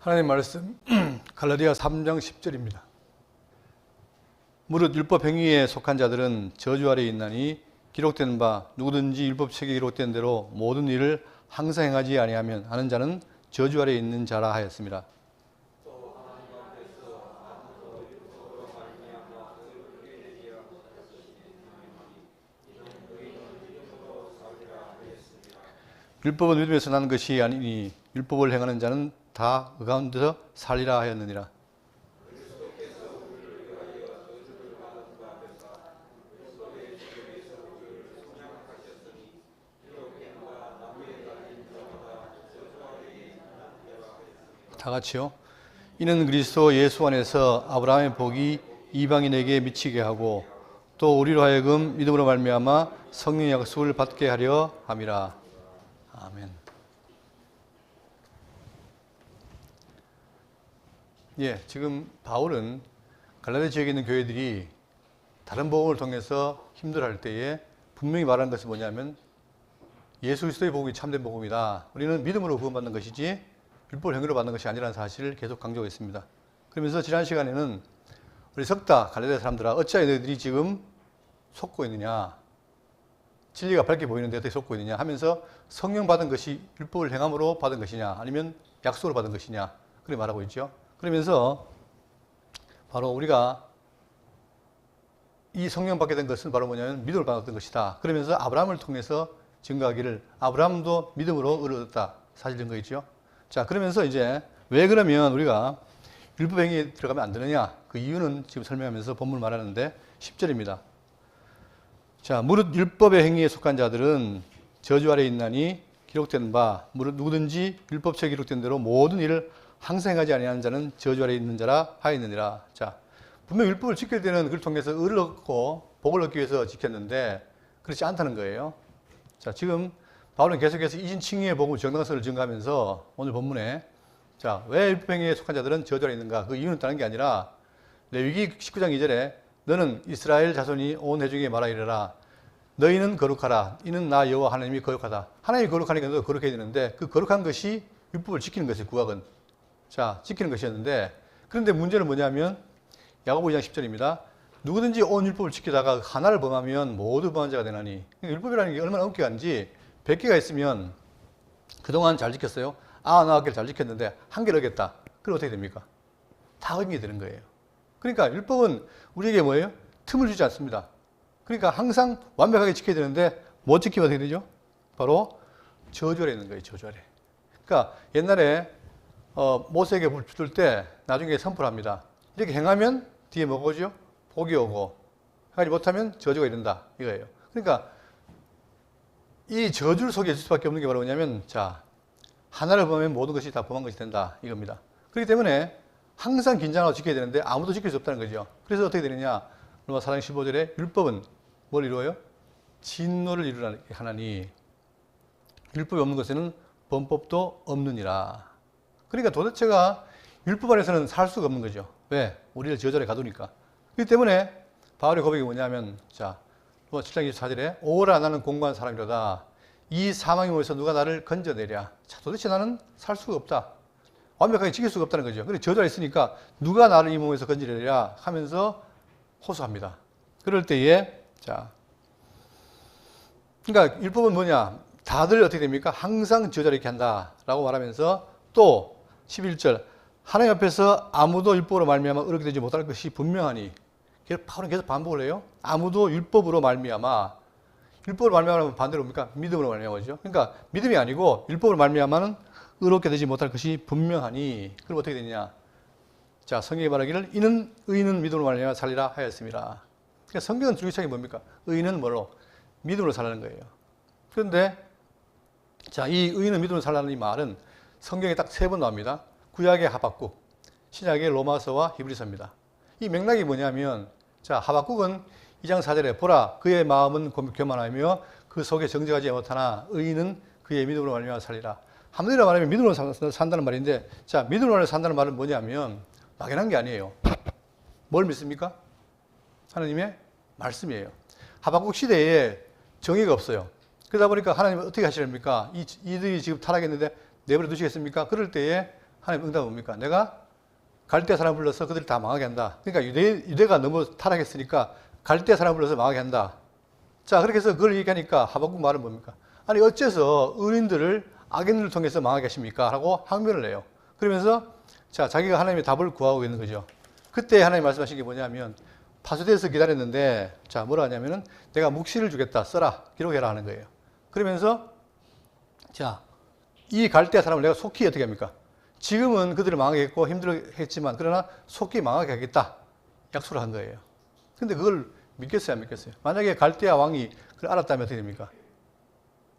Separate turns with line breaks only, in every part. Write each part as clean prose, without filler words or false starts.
하나님 말씀 갈라디아 3장 10절입니다. 무릇 율법 행위에 속한 자들은 저주 아래에 있나니 기록된 바 누구든지 율법책에 기록된 대로 모든 일을 항상 행하지 아니하면 하는 자는 저주 아래에 있는 자라 하였습니다. 율법은 믿음에서 나는 것이 아니니 율법을 행하는 자는 다 그 가운데서 살리라 하였느니라. 다 같이요. 이는 그리스도 예수 안에서 아브라함의 복이 이방인에게 미치게 하고 또 우리로 하여금 믿음으로 말미암아 성령의 약속을 받게 하려 함이라. 아멘. 예, 지금 바울은 갈라디아 지역에 있는 교회들이 다른 복음을 통해서 힘들어할 때에 분명히 말하는 것은 뭐냐면 예수 그리스도의 복음이 참된 복음이다. 우리는 믿음으로 구원받는 것이지 율법 행위로 받는 것이 아니라는 사실을 계속 강조했습니다. 그러면서 지난 시간에는 우리 석다 갈라디아 사람들아 어찌하여 너희들이 지금 속고 있느냐, 진리가 밝게 보이는데 어떻게 속고 있느냐 하면서 성령 받은 것이 율법을 행함으로 받은 것이냐 아니면 약속으로 받은 것이냐 그렇게 말하고 있죠. 그러면서 바로 우리가 이 성령 받게 된 것은 바로 뭐냐면 믿음을 받았던 것이다. 그러면서 아브라함을 통해서 증거하기를 아브라함도 믿음으로 의를 얻었다. 사실 증거있죠. 자, 그러면서 이제 왜 그러면 우리가 율법 행위에 들어가면 안 되느냐? 그 이유는 지금 설명하면서 본문을 말하는데 10절입니다. 자, 무릇 율법의 행위에 속한 자들은 저주 아래에 있나니 기록된 바 무릇 누구든지 율법책에 기록된 대로 모든 일을 항상 행하지 아니하는 자는 저주 아래에 있는 자라 하였느니라. 자, 분명 율법을 지킬 때는 그를 통해서 의를 얻고 복을 얻기 위해서 지켰는데 그렇지 않다는 거예요. 자, 지금 바울은 계속해서 이신칭의의 복음 정당성을 증거하면서 오늘 본문에 자, 왜 율법행위에 속한 자들은 저주 아래에 있는가? 그 이유는 다른 게 아니라 레위기 19장 2절에 너는 이스라엘 자손이 온 회중에게 말하 이르라. 너희는 거룩하라. 이는 나 여호와 하나님이 거룩하다. 하나님이 거룩하니까 너도 거룩해야 되는데 그 거룩한 것이 율법을 지키는 것이 구약은. 자, 지키는 것이었는데 그런데 문제는 뭐냐면 야고보 2장 10절입니다. 누구든지 온 율법을 지키다가 하나를 범하면 모두 범한 자가 되나니. 그러니까 율법이라는 게 얼마나 엄격한지 100개가 있으면 그동안 잘 지켰어요. 99개를 잘 지켰는데 한 개를 어겼다. 그럼 어떻게 됩니까? 다 어긴 게 되는 거예요. 그러니까 율법은 우리에게 뭐예요? 틈을 주지 않습니다. 그러니까 항상 완벽하게 지켜야 되는데 못 지키면 어떻게 되죠? 바로 저주 아래에 있는 거예요. 저주 아래. 그러니까 옛날에 모세에게 불 줄 때 나중에 선포를 합니다. 이렇게 행하면 뒤에 뭐가 오죠? 복이 오고 하지 못하면 저주가 이른다. 이거예요. 그러니까 이 저주를 속에 있을 수밖에 없는 게 바로 뭐냐면 자, 하나를 범하면 모든 것이 다 범한 것이 된다. 이겁니다. 그렇기 때문에 항상 긴장하고 지켜야 되는데 아무도 지킬 수 없다는 거죠. 그래서 어떻게 되느냐? 로마 4장 15절에 율법은 뭘 이루어요? 진노를 이루라 하나니 율법이 없는 것에는 범법도 없느니라. 그러니까 도대체가 율법 안에서는 살 수가 없는 거죠. 왜? 우리를 저절에 가두니까. 그렇기 때문에 바울의 고백이 뭐냐면 자, 로마 7장 24절에 오라 나는 공고한 사람이로다. 이 사망의 몸에서 누가 나를 건져내랴. 자, 도대체 나는 살 수가 없다. 완벽하게 지킬 수가 없다는 거죠. 근데 저주가 있으니까 누가 나를 이 몸에서 건지려랴 하면서 호소합니다. 그럴 때에 자, 그러니까 율법은 뭐냐? 다들 어떻게 됩니까? 항상 저주를 이렇게 한다라고 말하면서 또 11절 하나님 앞에서 아무도 율법으로 말미암아 의롭게 되지 못할 것이 분명하니 바울은 계속 반복을 해요. 아무도 율법으로 말미암아 율법으로 말미암아는 반대로 뭡니까? 믿음으로 말미암아죠. 그러니까 믿음이 아니고 율법으로 말미암아는 의롭게 되지 못할 것이 분명하니 그럼 어떻게 되느냐? 자, 성경이 말하기를 이는 의인은 믿음으로 말미암아 살리라 하였습니다. 그러니까 성경은 주기창이 뭡니까? 의인은 뭐로? 믿음으로 살라는 거예요. 그런데 자, 이 의인은 믿음으로 살라는 이 말은 성경에 딱 3번 나옵니다. 구약의 하박국, 신약의 로마서와 히브리서입니다. 이 맥락이 뭐냐면 자, 하박국은 2장 4절에 보라 그의 마음은 교만하며 그 속에 정직하지 못하나 의인은 그의 믿음으로 말미암아 살리라. 한마디로 말하면 믿음으로 산다는 말인데 자, 믿음으로 산다는 말은 뭐냐면 막연한 게 아니에요. 뭘 믿습니까? 하나님의 말씀이에요. 하박국 시대에 정의가 없어요. 그러다 보니까 하나님은 어떻게 하시렵니까? 이들이 지금 타락했는데 내버려 두시겠습니까? 그럴 때에 하나님 응답은 뭡니까? 내가 갈대 사람 불러서 그들을 다 망하게 한다. 그러니까 유대가 너무 타락했으니까 갈대 사람 불러서 망하게 한다. 자, 그렇게 해서 그걸 얘기하니까 하박국 말은 뭡니까? 아니, 어째서 의인들을 악인들을 통해서 망하게 하십니까? 라고 항변을 해요. 그러면서 자, 자기가 하나님의 답을 구하고 있는 거죠. 그때 하나님 말씀하신 게 뭐냐면 파수대에서 기다렸는데 자, 뭐라 하냐면은 내가 묵시를 주겠다. 써라. 기록해라 하는 거예요. 그러면서 자, 이 갈대 사람을 내가 속히 어떻게 합니까? 지금은 그들을 망하게 했고 힘들었지만 그러나 속히 망하게 하겠다. 약속을 한 거예요. 근데 그걸 믿겠어요? 안 믿겠어요? 만약에 갈대아 왕이 그걸 알았다면 어떻게 됩니까?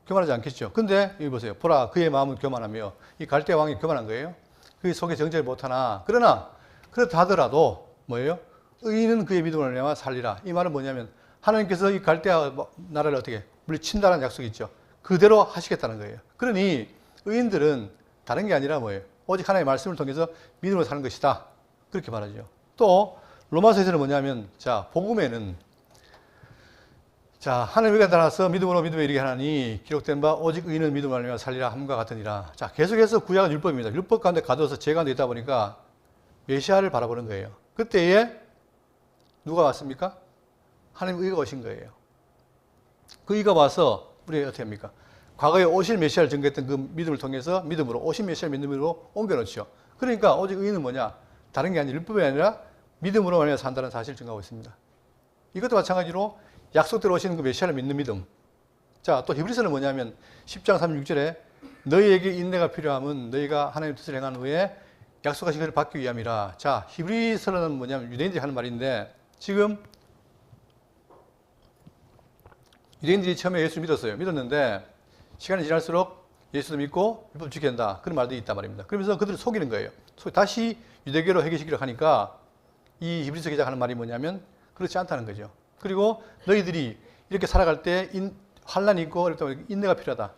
교만하지 않겠죠. 근데 여기 보세요. 보라, 그의 마음은 교만하며 이 갈대아 왕이 교만한 거예요. 그 속에 정죄를 못하나 그러나 그렇다 하더라도 뭐예요? 의인은 그의 믿음을 말미암아 살리라. 이 말은 뭐냐면 하나님께서 이 갈대아 나라를 어떻게 물리친다는 약속이 있죠. 그대로 하시겠다는 거예요. 그러니 의인들은 다른 게 아니라 뭐예요? 오직 하나님의 말씀을 통해서 믿음으로 사는 것이다. 그렇게 말하죠. 또 로마서에서는 뭐냐면 자, 복음에는 자, 하나님의 나라서 믿음으로 믿음에 이르게 하나니 기록된 바 오직 의인은 믿음을 말미암아 살리라 함과 같으니라. 자, 계속해서 구약은 율법입니다. 율법 가운데 가둬서 죄 가운데 있다 보니까 메시아를 바라보는 거예요. 그때에 누가 왔습니까? 하나님 의가 오신 거예요. 그 의가 와서 우리 어떻게 합니까? 과거에 오실 메시아를 증거했던 그 믿음을 통해서 믿음으로 오신 메시아 믿음으로 옮겨놓죠. 그러니까 오직 의인은 뭐냐? 다른 게 아니라 율법이 아니라 믿음으로 말미암아 산다는 사실을 증거하고 있습니다. 이것도 마찬가지로 약속대로 오시는 그 메시아를 믿는 믿음. 자, 또 히브리서는 뭐냐면 10장 36절에 너희에게 인내가 필요함은 너희가 하나님의 뜻을 행한 후에 약속하신 것을 받기 위함이라. 자, 히브리서는 뭐냐면 유대인들이 하는 말인데 지금 유대인들이 처음에 예수를 믿었어요. 믿었는데 시간이 지날수록 예수도 믿고 율법 지켜야 한다. 그런 말들이 있단 말입니다. 그러면서 그들을 속이는 거예요. 다시 유대교로 회개시키려고 하니까 이 히브리서 기자가 하는 말이 뭐냐면 그렇지 않다는 거죠. 그리고 너희들이 이렇게 살아갈 때 환난이 있고 인내가 필요하다.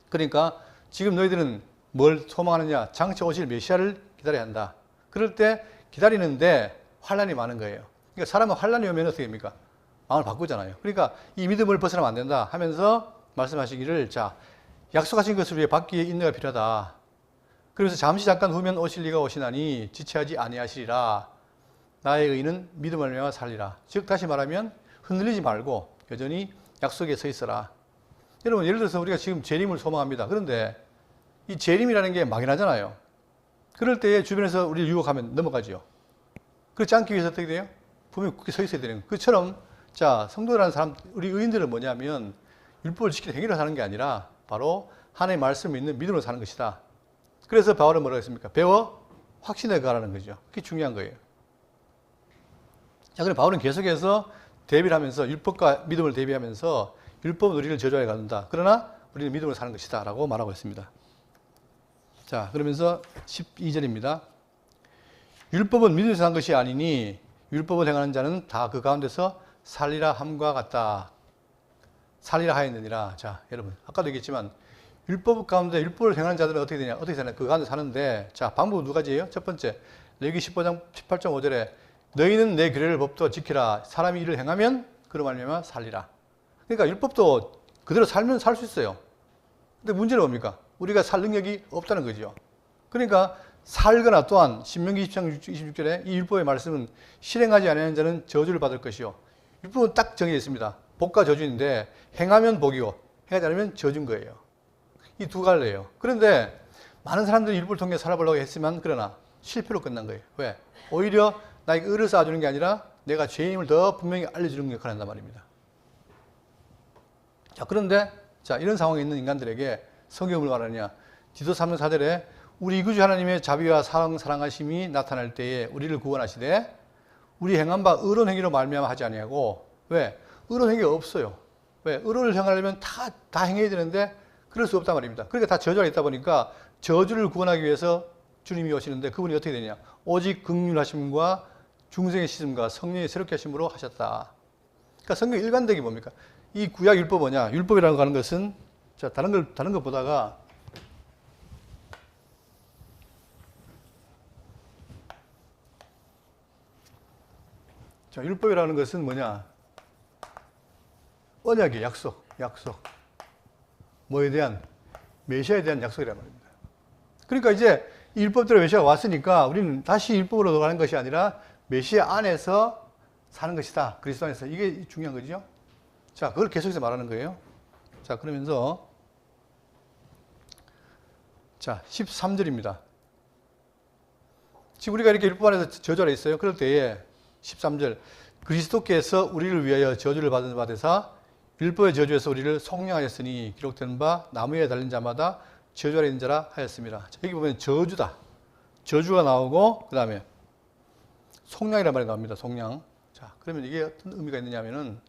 그러니까 지금 너희들은 뭘 소망하느냐? 장차 오실 메시아를 기다려야 한다. 그럴 때 기다리는데 환난이 많은 거예요. 그러니까 사람은 환난이 오면 어떻게 됩니까? 마음을 바꾸잖아요. 그러니까 이 믿음을 벗어나면 안 된다 하면서 말씀하시기를 자, 약속하신 것을 위해 받기에 인내가 필요하다. 그러면서 잠깐 후면 오실 리가 오시나니 지체하지 아니하시리라. 나의 의인은 믿음을 말미암아 살리라. 즉 다시 말하면 흔들리지 말고 여전히 약속에 서 있어라. 여러분 예를 들어서 우리가 지금 재림을 소망합니다. 그런데 이 재림이라는 게 막연하잖아요. 그럴 때에 주변에서 우리를 유혹하면 넘어가죠. 그렇지 않기 위해서 어떻게 돼요? 분명히 굳게 서 있어야 되는 거예요. 그처럼 자, 성도라는 사람, 우리 의인들은 뭐냐면 율법을 지키는 행위로 사는 게 아니라 바로 하나님의 말씀을 믿는 믿음으로 사는 것이다. 그래서 바울은 뭐라고 했습니까? 배워 확신에 가라는 거죠. 그게 중요한 거예요. 자, 그럼 바울은 계속해서 대비를 하면서 율법과 믿음을 대비하면서 율법은 우리를 저주하게 가둔다. 그러나 우리는 믿음으로 사는 것이다. 라고 말하고 있습니다. 자, 그러면서 12절입니다. 율법은 믿음에서 산 것이 아니니 율법을 행하는 자는 다 그 가운데서 살리라 함과 같다. 살리라 하였느니라. 자, 여러분 아까도 얘기했지만 율법 가운데 율법을 행하는 자들은 어떻게 되냐? 어떻게 사냐? 그 가운데 사는데 자, 방법은 두 가지예요. 첫 번째, 레위기 15장 18.5절에 너희는 내 규례를 법도 지키라. 사람이 이를 행하면 그로 말미암아 살리라. 그러니까 율법도 그대로 살면 살 수 있어요. 근데 문제는 뭡니까? 우리가 살 능력이 없다는 거죠. 그러니까 살거나 또한 신명기 20장 26절에 이 율법의 말씀은 실행하지 않는 자는 저주를 받을 것이요. 율법은 딱 정해져 있습니다. 복과 저주인데 행하면 복이고 행하지 않으면 저주인 거예요. 이 두 갈래예요. 그런데 많은 사람들이 율법을 통해 살아보려고 했지만 그러나 실패로 끝난 거예요. 왜? 오히려 나에게 의를 쌓아주는 게 아니라 내가 죄인임을 더 분명히 알려주는 역할을 한단 말입니다. 자, 그런데 자, 이런 상황에 있는 인간들에게 성경을 말하느냐? 디도 3장 4절에 우리 이구주 하나님의 자비와 사랑하심이 나타날 때에 우리를 구원하시되 우리 행한 바 의로운 행위로 말미암아 하지 아니하고 왜? 의로운 행위가 없어요. 왜? 의로를 행하려면 다 행해야 되는데 그럴 수 없단 말입니다. 그러니까 다 저주가 있다 보니까 저주를 구원하기 위해서 주님이 오시는데 그분이 어떻게 되냐? 오직 긍휼하심과 중생의 씻음과 성령의 새롭게 하심으로 하셨다. 그러니까 성경 일관되게 뭡니까? 이 구약 율법 뭐냐? 율법이라고 하는 것은 자, 다른 것 보다가 자, 율법이라는 것은 뭐냐? 언약의 약속. 뭐에 대한? 메시아에 대한 약속이란 말입니다. 그러니까 이제 이 율법대로 메시아가 왔으니까 우리는 다시 율법으로 돌아가는 것이 아니라 메시아 안에서 사는 것이다. 그리스도 안에서. 이게 중요한 거죠. 자, 그걸 계속해서 말하는 거예요. 자, 그러면서 자, 13절입니다. 지금 우리가 이렇게 율법 안에서 저주 아래 있어요. 그럴 때에 13절 그리스도께서 우리를 위하여 저주를 받은 바 되사 율법의 저주에서 우리를 속량하였으니 기록된 바 나무에 달린 자마다 저주 아래 있는 자라 하였습니다. 자, 여기 보면 저주다. 저주가 나오고 그 다음에 속량이라는 말이 나옵니다. 속량. 자, 그러면 이게 어떤 의미가 있느냐 하면은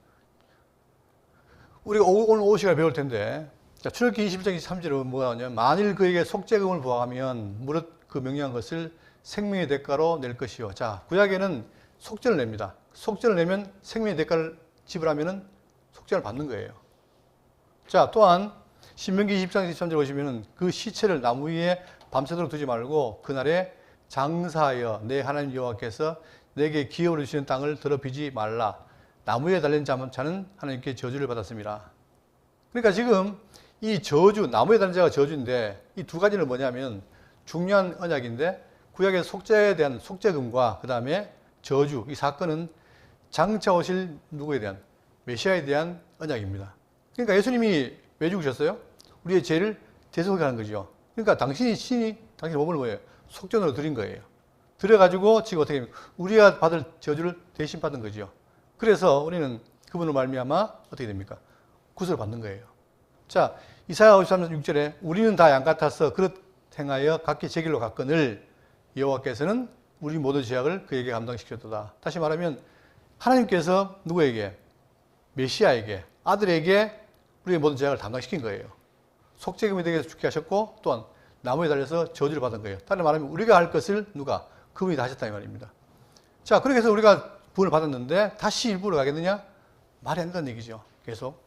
우리가 오늘 오후 시간에 배울 텐데 자, 출애굽기 21장 23절은 뭐가 나오냐면 만일 그에게 속죄금을 부과하면 무릇 그 명령한 것을 생명의 대가로 낼 것이요. 자, 구약에는 속죄를 냅니다. 속죄를 내면 생명의 대가를 지불하면은 속죄를 받는 거예요. 자, 또한 신명기 20장 23절 보시면은 그 시체를 나무 위에 밤새도록 두지 말고 그날에 장사하여 내 하나님 여호와께서 내게 기업을 주시는 땅을 더럽히지 말라. 나무에 달린 자는 하나님께 저주를 받았습니다. 그러니까 지금 이 저주, 나무에 달린 자가 저주인데 이 두 가지는 뭐냐면 중요한 언약인데 구약의 속죄에 대한 속죄금과 그 다음에 저주, 이 사건은 장차 오실 누구에 대한 메시아에 대한 언약입니다. 그러니까 예수님이 왜 죽으셨어요? 우리의 죄를 대속하게 하는 거죠. 그러니까 신이 당신의 몸을 뭐예요? 속전으로 드린 거예요. 드려가지고 지금 어떻게 합니까? 우리가 받을 저주를 대신 받은 거죠. 그래서 우리는 그분을 말미암아 어떻게 됩니까? 구속을 받는 거예요. 자, 이사야 53장 6절에 우리는 다 양 같아서 그릇 행하여 각기 제 길로 갔거늘 여호와께서는 우리 모든 죄악을 그에게 감당시켰도다. 다시 말하면 하나님께서 누구에게? 메시아에게, 아들에게 우리의 모든 죄악을 담당시킨 거예요. 속죄금이 되게 죽게 하셨고 또한 나무에 달려서 저주를 받은 거예요. 다른 말하면 우리가 할 것을 누가? 그분이 다 하셨다 이 말입니다. 자, 그렇게 해서 우리가 구원을 받았는데 다시 일부러 가겠느냐? 말이 안 된다는 얘기죠. 계속.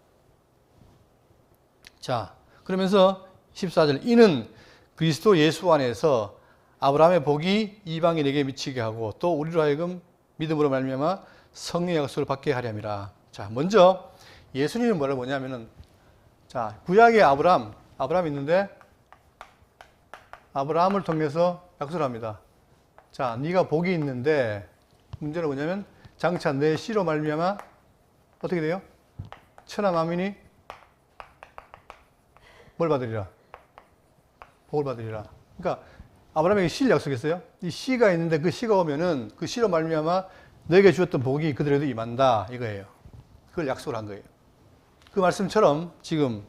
자, 그러면서 14절 이는 그리스도 예수 안에서 아브라함의 복이 이방인에게 미치게 하고 또 우리로 하여금 믿음으로 말미암아 성령의 약속을 받게 하려 함이라. 자, 먼저 예수님이 뭐라고 하냐면은 자, 구약의 아브라함 있는데 아브라함을 통해서 약속을 합니다. 자, 네가 복이 있는데 문제는 뭐냐면 장차 내 씨로 말미암아 어떻게 돼요? 천하 만민이 뭘 받으리라? 복을 받으리라. 그러니까 아브라함에게 씨를 약속했어요. 이 씨가 있는데 그 씨가 오면은 그 씨로 말미암아 너에게 주었던 복이 그들에도 임한다 이거예요. 그걸 약속을 한 거예요. 그 말씀처럼 지금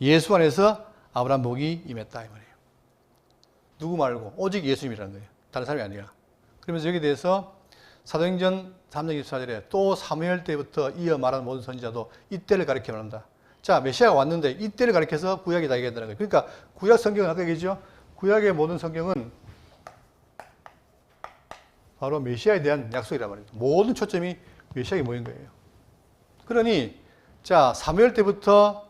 예수 안에서 아브라함 복이 임했다 이 말이에요. 누구 말고 오직 예수님이라는 거예요. 다른 사람이 아니라. 그러면서 여기에 대해서 사도행전 3장 24절에 또 사무엘 때부터 이어 말하는 모든 선지자도 이때를 가리켜 말한다. 자, 메시아가 왔는데 이때를 가리켜서 구약이 다 얘기한다는 거예요. 그러니까 구약 성경은 아까 얘기했죠. 구약의 모든 성경은 바로 메시아에 대한 약속이란 말입니다. 모든 초점이 메시아에 모인 거예요. 그러니 자, 사무엘 때부터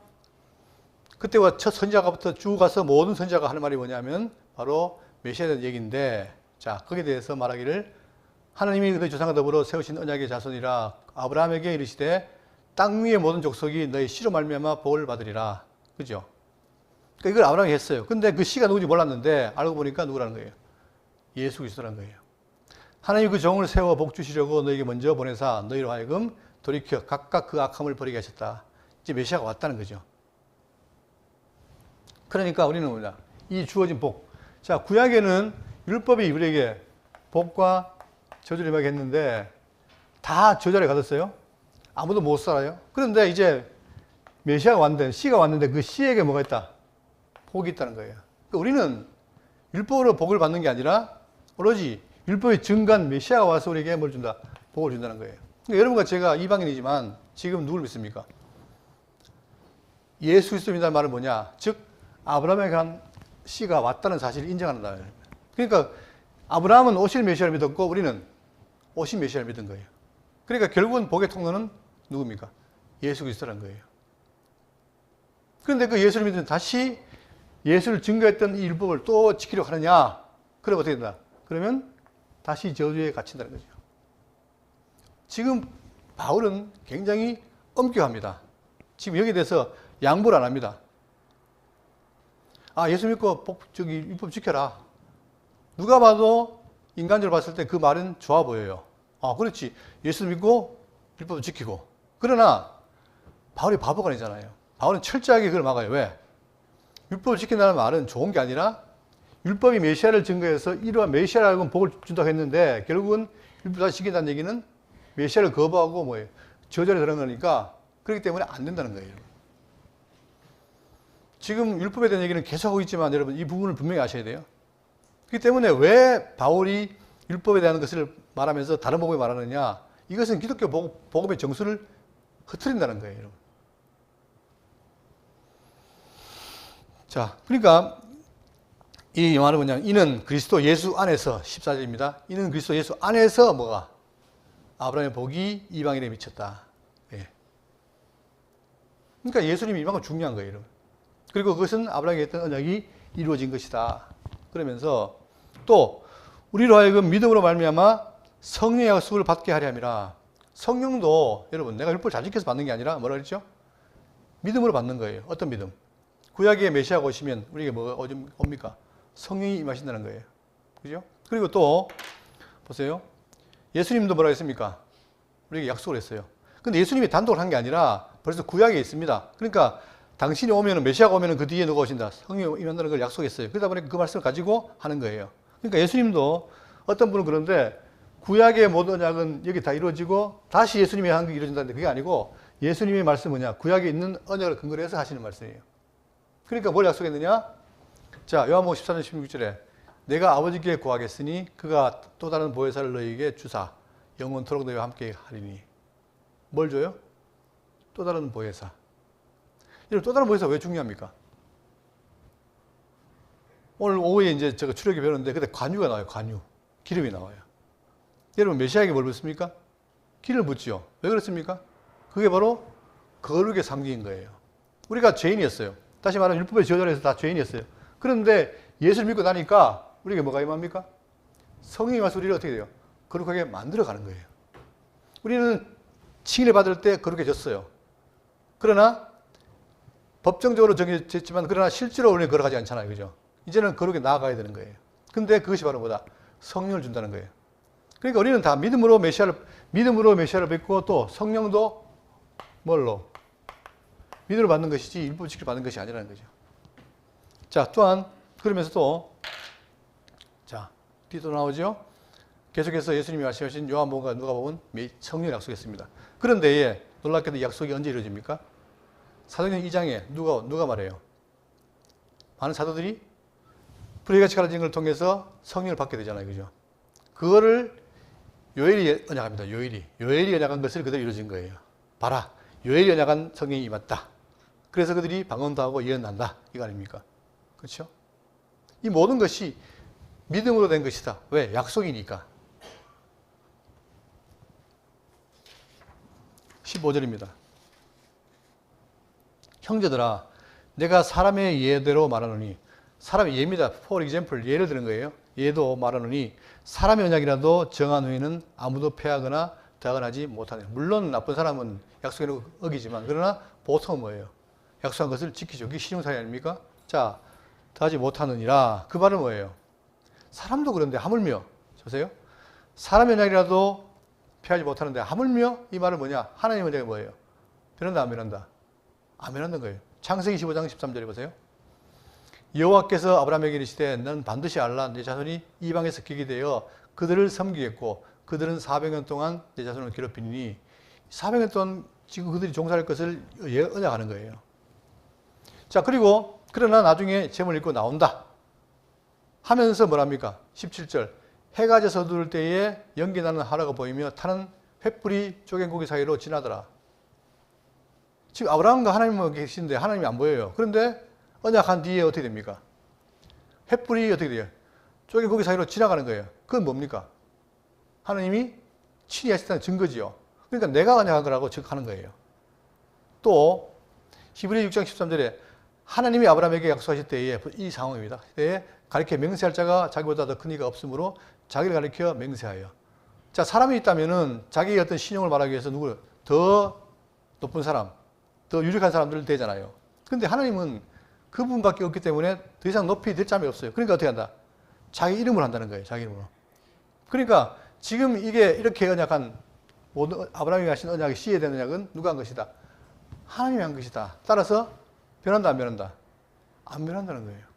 그때와 첫 선지자가부터 쭉 가서 모든 선지자가 하는 말이 뭐냐면 바로 메시아에 대한 얘기인데 자, 거기에 대해서 말하기를 하나님이 그의 조상과 더불어 세우신 언약의 자손이라 아브라함에게 이르시되 땅 위의 모든 족속이 너희 씨로 말미암아 복을 받으리라. 그죠? 그러니까 이걸 아브라함이 했어요. 근데 그 씨가 누군지 몰랐는데 알고 보니까 누구라는 거예요? 예수 그리스도라는 거예요. 하나님이 그 종을 세워 복 주시려고 너에게 먼저 보내사 너희로 하여금 돌이켜 각각 그 악함을 버리게 하셨다. 이제 메시아가 왔다는 거죠. 그러니까 우리는 뭐냐? 이 주어진 복. 자, 구약에는 율법이 우리에게 복과 저주를 임하게 했는데 다 저주를 받았어요. 아무도 못 살아요. 그런데 이제 메시아가 왔는데 씨가 왔는데 그 씨에게 뭐가 있다? 복이 있다는 거예요. 그러니까 우리는 율법으로 복을 받는 게 아니라 오로지 율법의 증거한 메시아가 와서 우리에게 뭘 준다? 복을 준다는 거예요. 그러니까 여러분과 제가 이방인이지만 지금 누굴 믿습니까? 예수 그리스도 믿는다는 말은 뭐냐? 즉 아브라함에 간 씨가 왔다는 사실을 인정한다. 그러니까 아브라함은 오실 메시아를 믿었고 우리는 오신 메시아를 믿은 거예요. 그러니까 결국은 복의 통로는 누굽니까? 예수 그리스도라는 거예요. 그런데 그 예수를 믿으면 다시 예수를 증거했던 이 율법을 또 지키려고 하느냐? 그러면 어떻게 된다? 그러면 다시 저주에 갇힌다는 거죠. 지금 바울은 굉장히 엄격합니다. 지금 여기에 대해서 양보를 안 합니다. 아, 예수 믿고 율법 지켜라. 누가 봐도 인간적으로 봤을 때 그 말은 좋아 보여요. 아, 그렇지. 예수 믿고 율법을 지키고. 그러나 바울이 바보가 아니잖아요. 바울은 철저하게 그걸 막아요. 왜? 율법을 지킨다는 말은 좋은 게 아니라 율법이 메시아를 증거해서 이러한 메시아라고 복을 준다고 했는데 결국은 율법을 다시 지킨다는 얘기는 메시아를 거부하고 뭐예요? 저절에 그런 거니까 그렇기 때문에 안 된다는 거예요. 지금 율법에 대한 얘기는 계속 하고 있지만 여러분 이 부분을 분명히 아셔야 돼요. 그렇기 때문에 왜 바울이 율법에 대한 것을 말하면서 다른 복음에 말하느냐? 이것은 기독교 복음의 정수를 흐트린다는 거예요, 여러분. 자, 그러니까 이 말은 뭐냐면 이는 그리스도 예수 안에서 14절입니다. 이는 그리스도 예수 안에서 뭐가? 아브라함의 복이 이방인에 미쳤다. 예. 그러니까 예수님이 이만큼 중요한 거예요, 여러분. 그리고 그것은 아브라함에게 했던 언약이 이루어진 것이다. 그러면서 또 우리로 하여금 믿음으로 말미암아 성령의 약속을 받게 하려 함이라. 성령도 여러분 내가 율법을 잘 지켜서 받는 게 아니라 뭐라 그랬죠? 믿음으로 받는 거예요. 어떤 믿음? 구약의 메시아가 오시면 우리에게 뭐가 옵니까? 성령이 임하신다는 거예요. 그죠? 그리고 또 보세요. 예수님도 뭐라 했습니까? 우리에게 약속을 했어요. 근데 예수님이 단독으로 한 게 아니라 벌써 구약에 있습니다. 그러니까 당신이 오면은 메시아가 오면은 그 뒤에 누가 오신다. 성령이 임한다는 걸 약속했어요. 그러다 보니까 그 말씀을 가지고 하는 거예요. 그러니까 예수님도 어떤 분은 그런데 구약의 모든 언약은 여기 다 이루어지고 다시 예수님이 한 게 이루어진다는데 그게 아니고 예수님의 말씀은 뭐냐? 구약에 있는 언약을 근거로 해서 하시는 말씀이에요. 그러니까 뭘 약속했느냐? 자, 요한복음 14장 16절에 내가 아버지께 구하겠으니 그가 또 다른 보혜사를 너희에게 주사 영원토록 너희와 함께 하리니. 뭘 줘요? 또 다른 보혜사. 여러분, 또 다른 보혜사 왜 중요합니까? 오늘 오후에 이제 제가 출애굽기 배우는데 그때 관유가 나와요. 관유. 기름이 나와요. 여러분, 메시아에게 뭘 붓습니까? 기름을 붓지요. 왜 그렇습니까? 그게 바로 거룩의 상징인 거예요. 우리가 죄인이었어요. 다시 말하면 율법의 저절에서 다 죄인이었어요. 그런데 예수를 믿고 나니까 우리에게 뭐가 임합니까? 성령이 와서 우리를 어떻게 돼요? 거룩하게 만들어가는 거예요. 우리는 칭의를 받을 때 거룩해졌어요. 그러나 법정적으로 정해졌지만 그러나 실제로 우리는 걸어가지 않잖아요. 그죠? 이제는 거룩에 나아가야 되는 거예요. 근데 그것이 바로 뭐다? 성령을 준다는 거예요. 그러니까 우리는 다 믿음으로 메시아를 믿고 또 성령도 뭘로? 믿음으로 받는 것이지 율법 지키러 받는 것이 아니라는 거죠. 자, 또한 그러면서 또 자, 뒤도 나오죠. 계속해서 예수님이 말씀하신 요한복음과 누가복음은 성령을 약속했습니다. 그런데 놀랍게도 이 약속이 언제 이루어집니까? 사도행전 2장에 누가 말해요? 많은 사도들이 불의같이 가르친 걸 통해서 성령을 받게 되잖아요. 그죠? 그거를 요엘이 언약합니다. 요엘이 언약한 것을 그대로 이루어진 거예요. 봐라. 요엘이 언약한 성령이 임했다. 그래서 그들이 방언도 하고 예언한다. 이거 아닙니까? 그렇죠? 이 모든 것이 믿음으로 된 것이다. 왜? 약속이니까. 15절입니다. 형제들아, 내가 사람의 예대로 말하노니, 사람의 예입니다. For example, 예를 드는 거예요. 예도 말하노니, 사람의 언약이라도 정한 후에는 아무도 패하거나 대항하지 못하네. 물론 나쁜 사람은 약속을 어기지만, 그러나 보통은 뭐예요? 약속한 것을 지키죠. 그게 신용사회 아닙니까? 자, 더하지 못하느니라. 그 말은 뭐예요? 사람도 그런데 하물며, 보세요. 사람의 언약이라도 피하지 못하는데 하물며 이 말은 뭐냐? 하나님의 언약이 뭐예요? 변한다, 안 변한다? 안 변한다는 거예요. 창세기 15장 13절에 보세요. 여호와께서 아브라함에게 이르시되 너는 반드시 알라. 내 자손이 이방에서 기게 되어 그들을 섬기겠고 그들은 400년 동안 내 자손을 괴롭히니 400년 동안 지금 그들이 종살할 것을 언약하는 거예요. 자, 그리고 그러나 나중에 재물 입고 나온다 하면서 뭐랍니까? 17절 해가 져 서두를 때에 연기 나는 하루가 보이며 타는 횃불이 쪼갠 고기 사이로 지나더라. 지금 아브라함과 하나님은 계신데 하나님이 안 보여요. 그런데 언약한 뒤에 어떻게 됩니까? 횃불이 어떻게 돼요? 쪼갠 고기 사이로 지나가는 거예요. 그건 뭡니까? 하나님이 친히 하셨다는 증거지요. 그러니까 내가 언약한 거라고 증거하는 거예요. 또 히브리 6장 13절에 하나님이 아브라함에게 약속하실 때에 이 상황입니다. 그때 가리켜 맹세할 자가 자기보다 더 큰 이가 없으므로 자기를 가리켜 맹세하여. 자, 사람이 있다면은 자기의 어떤 신용을 말하기 위해서 누구를 더 높은 사람, 더 유력한 사람들을 대잖아요. 그런데 하나님은 그분밖에 없기 때문에 더 이상 높이 될 자이 없어요. 그러니까 어떻게 한다? 자기 이름으로 한다는 거예요. 자기 이름으로. 그러니까 지금 이게 이렇게 언약한 모든 아브라함이 하신 언약이 씨에 대한 언약은 누가 한 것이다? 하나님이 한 것이다. 따라서 변한다 안 변한다? 안 변한다는 거예요.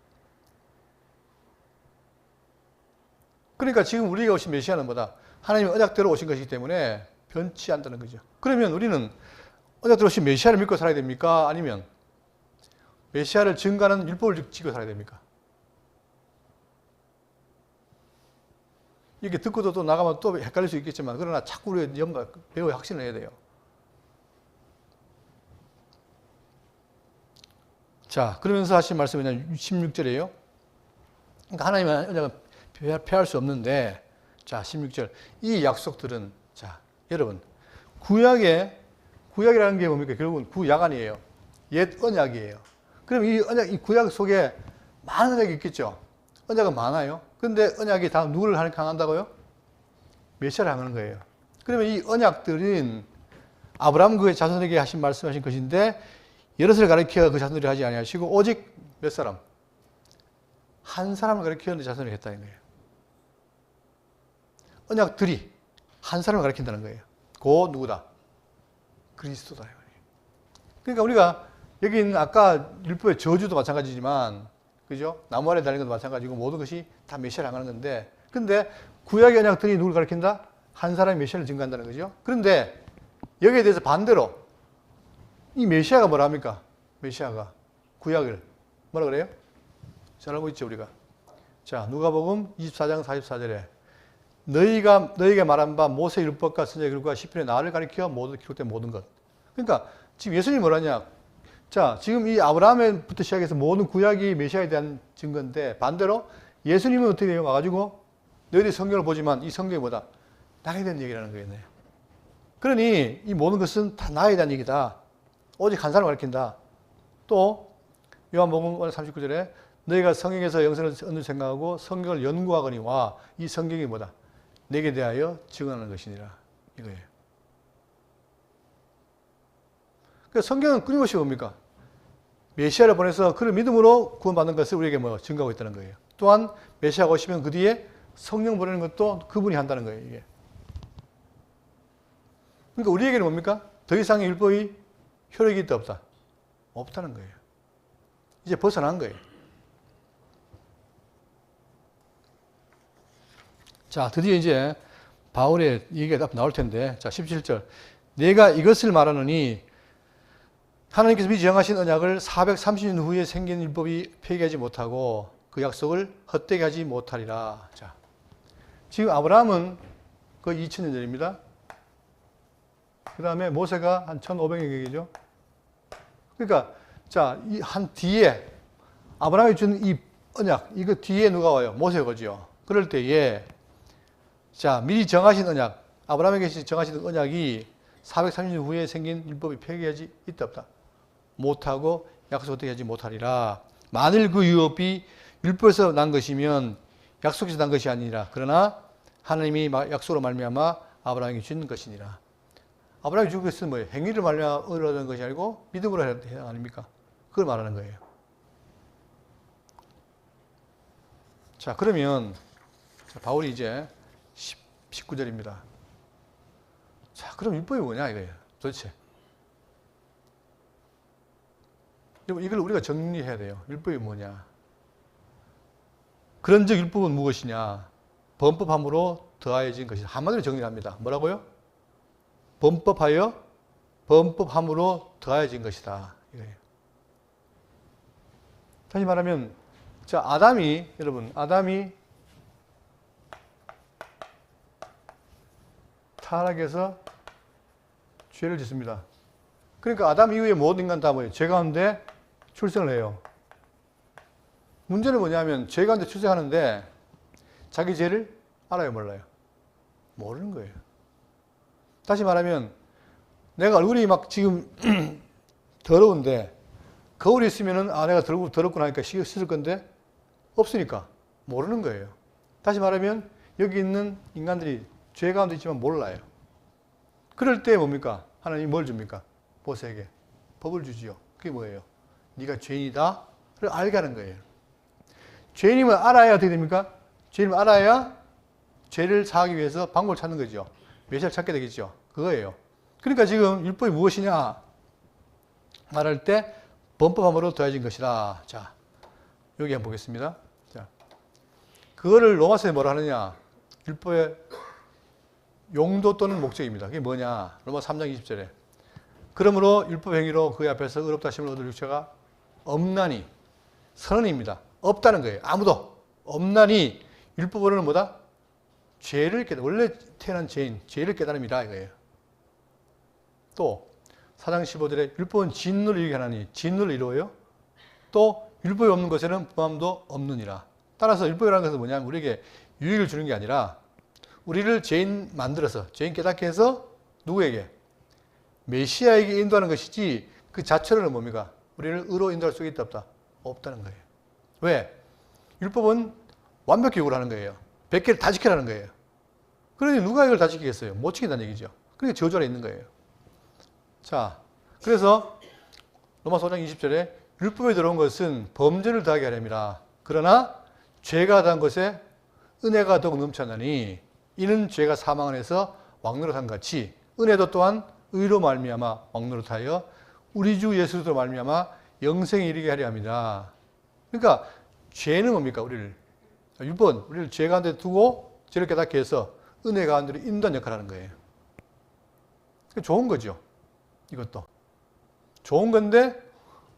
그러니까 지금 우리가 오신 메시아는 뭐다? 하나님의 언약대로 오신 것이기 때문에 변치 않다는 거죠. 그러면 우리는 언약대로 오신 메시아를 믿고 살아야 됩니까? 아니면 메시아를 증거하는 율법을 지고 살아야 됩니까? 이렇게 듣고도 또 나가면 또 헷갈릴 수 있겠지만 그러나 자꾸 우리가 매우 확신을 해야 돼요. 자, 그러면서 하신 말씀이 16절이에요. 그러니까 하나님의 언약은 피할 수 없는데, 자, 16절. 이 약속들은, 자, 여러분, 구약이라는 게 뭡니까? 결국은 구약 아니에요. 옛 언약이에요. 그럼 이 언약, 이 구약 속에 많은 언약이 있겠죠? 언약은 많아요. 근데 언약이 다 누구를 향한다고요? 메시아를 향하는 거예요. 그러면 이 언약들은 아브라함 그의 자손에게 말씀하신 것인데, 여럿을 가리켜 그 자손들이 하지 아니하시고 오직 몇 사람? 한 사람을 가리켜 그 자손을 했다는 거예요. 언약들이 한 사람을 가리킨다는 거예요. 그 누구다? 그리스도다. 그러니까 우리가 여기 있는 아까 율법의 저주도 마찬가지지만, 그죠? 나무 아래 달린 것도 마찬가지고 모든 것이 다 메시아를 향하는 건데, 근데 구약의 언약들이 누구를 가리킨다? 한 사람이 메시아를 증거한다는 거죠. 그런데 여기에 대해서 반대로 이 메시아가 뭐라 합니까? 메시아가 구약을 뭐라 그래요? 잘 알고 있죠, 우리가. 자, 누가복음 24장 44절에 너희가 말한 바 모세 율법과 선지자 율법과 시편에 나를 가리켜 모두 기록된 모든 것. 그러니까 지금 예수님이 뭐라냐? 자, 지금 이 아브라함부터 시작해서 모든 구약이 메시아에 대한 증거인데, 반대로 예수님은 어떻게 해요? 와가지고 너희들이 성경을 보지만 이 성경이 뭐다? 나에 대한 얘기라는 거예요. 그러니 이 모든 것은 다 나에 대한 얘기다. 오직 한 사람을 가리킨다. 또 요한복음 39절에 너희가 성경에서 영생을 얻는 생각하고 성경을 연구하거니와 이 성경이 뭐다? 내게 대하여 증언하는 것이니라. 이거예요. 그러니까 성경은 끊임없이 뭡니까? 메시아를 보내서 그를 믿음으로 구원받는 것을 우리에게 증거하고 있다는 거예요. 또한 메시아가 오시면 그 뒤에 성령 보내는 것도 그분이 한다는 거예요. 이게. 그러니까 우리에게는 뭡니까? 더 이상의 율법이 효력이 있다 없다? 없다는 거예요. 이제 벗어난 거예요. 자, 드디어 이제 바울의 얘기가 나올 텐데, 자, 17절. 내가 이것을 말하노니 하나님께서 미리 정하신 언약을 430년 후에 생긴 율법이 폐기하지 못하고 그 약속을 헛되게 하지 못하리라. 자, 지금 아브라함은 거의 2000년 전입니다. 그 다음에 모세가 한 1500년 전이죠. 그러니까, 자, 이 한 뒤에 아브라함이 준 이 언약, 이거 뒤에 누가 와요? 모세가 오죠. 그럴 때에, 자, 미리 정하신 언약, 아브라함에게 정하신 언약이 430년 후에 생긴 율법이 폐기하지 있다 없다? 못하고 약속 어떻게 하지 못하리라. 만일 그 율법이 율법에서 난 것이면 약속에서 난 것이 아니라, 그러나 하나님이 약속으로 말미암아 아브라함에게 준 것이니라. 아브라함이 준 것은 뭐예요? 행위를 말미암아 얻은 것이 아니고 믿음으로 해야 아닙니까? 그걸 말하는 거예요. 자, 그러면 바울이 이제 19절입니다. 자, 그럼 율법이 뭐냐 이거예요. 도대체. 이걸 우리가 정리해야 돼요. 율법이 뭐냐. 그런즉 율법은 무엇이냐. 범법함으로 더하여진 것이다. 한마디로 정리합니다. 뭐라고요? 범법함으로 더하여진 것이다. 이거예요. 다시 말하면, 자, 여러분, 아담이 타락해서 죄를 짓습니다. 그러니까 아담 이후에 모든 인간 다 뭐예요? 죄 가운데 출생을 해요. 문제는 뭐냐면, 죄 가운데 출생하는데 자기 죄를 알아요, 몰라요? 모르는 거예요. 다시 말하면, 내가 얼굴이 막 지금 더러운데, 거울이 있으면은, 내가 더럽구나 하니까 씻을 건데, 없으니까 모르는 거예요. 다시 말하면, 여기 있는 인간들이 죄 가운데 있지만 몰라요. 그럴 때 뭡니까? 하나님이 뭘 줍니까? 모세에게 법을 주지요. 그게 뭐예요? 네가 죄인이다. 를 알게 하는 거예요. 죄인임을 알아야 어떻게 됩니까? 주님을 알아야 죄를 사하기 위해서 방법을 찾는 거죠. 메시아를 찾게 되겠죠. 그거예요. 그러니까 지금 율법이 무엇이냐 말할 때 범법함으로 더해진 것이라. 자, 여기 한번 보겠습니다. 자, 그거를 로마서에 뭐라 하느냐? 율법의 용도 또는 목적입니다. 그게 뭐냐? 로마 3장 20절에. 그러므로 율법 행위로 그의 앞에서 의롭다 하심을 얻을 육체가 없나니, 선언입니다. 없다는 거예요. 아무도 없나니 율법으로는 뭐다? 죄를 깨달음. 원래 태어난 죄인, 죄를 깨달음이라 이거예요. 또 4장 15절에 율법은 진노를 이루게 하나니 진노를 이루어요. 또 율법이 없는 것에는 부함도 없느니라. 따라서 율법이라는 것은 뭐냐면 우리에게 유익을 주는 게 아니라 우리를 죄인 만들어서 죄인 깨닫게 해서 누구에게? 메시아에게 인도하는 것이지 그 자체로는 뭡니까? 우리를 의로 인도할 수 있다 없다? 없다는 거예요. 왜? 율법은 완벽히 요구를 하는 거예요. 100개를 다 지켜라는 거예요. 그러니 누가 이걸 다 지키겠어요? 못 지킨다는 얘기죠. 그러니까 저주 아래 있는 거예요. 자, 그래서 로마서 5장 20절에 율법에 들어온 것은 범죄를 더하게 하렵니다. 그러나 죄가 더한 것에 은혜가 더욱 넘쳐나니 이는 죄가 사망 안에서 왕노릇한 같이 은혜도 또한 의로 말미암아 왕노릇하여 우리 주 예수 그리스도로 말미암아 영생에 이르게 하려 합니다. 그러니까 죄는 뭡니까? 율법은 우리를 죄 가운데 두고 죄를 깨닫게 해서 은혜 가운데로 인도하는 역할을 하는 거예요. 좋은 거죠. 이것도 좋은 건데